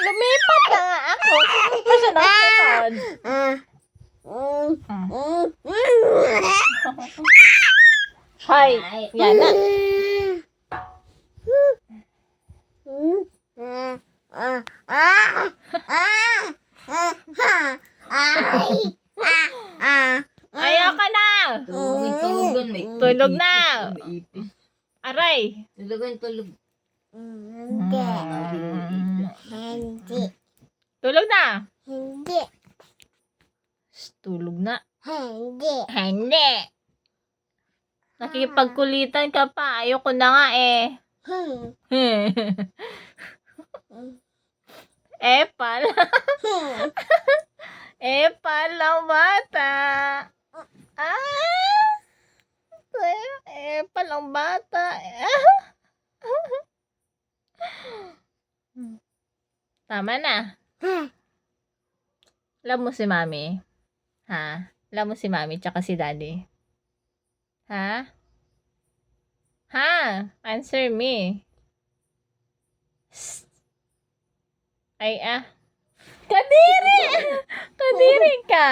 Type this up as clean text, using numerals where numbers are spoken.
Lumipat na nga ako. Kasi nasunod. Hay, yan na. Ayoko na. Tulugan, may Tulog na. may ipis. Aray. Tulog. Tulog na. Tulog na. Hindi. Nakikipagkulitan ka pa. Ayoko na nga eh. Epal. Epal ang bata. Epal ang bata. Tama na. Alam mo si Mami? Ha? Alam mo si Mami tsaka si Daddy? Ha? Ha? Answer me. Ay, Kadiri! Kadiri ka!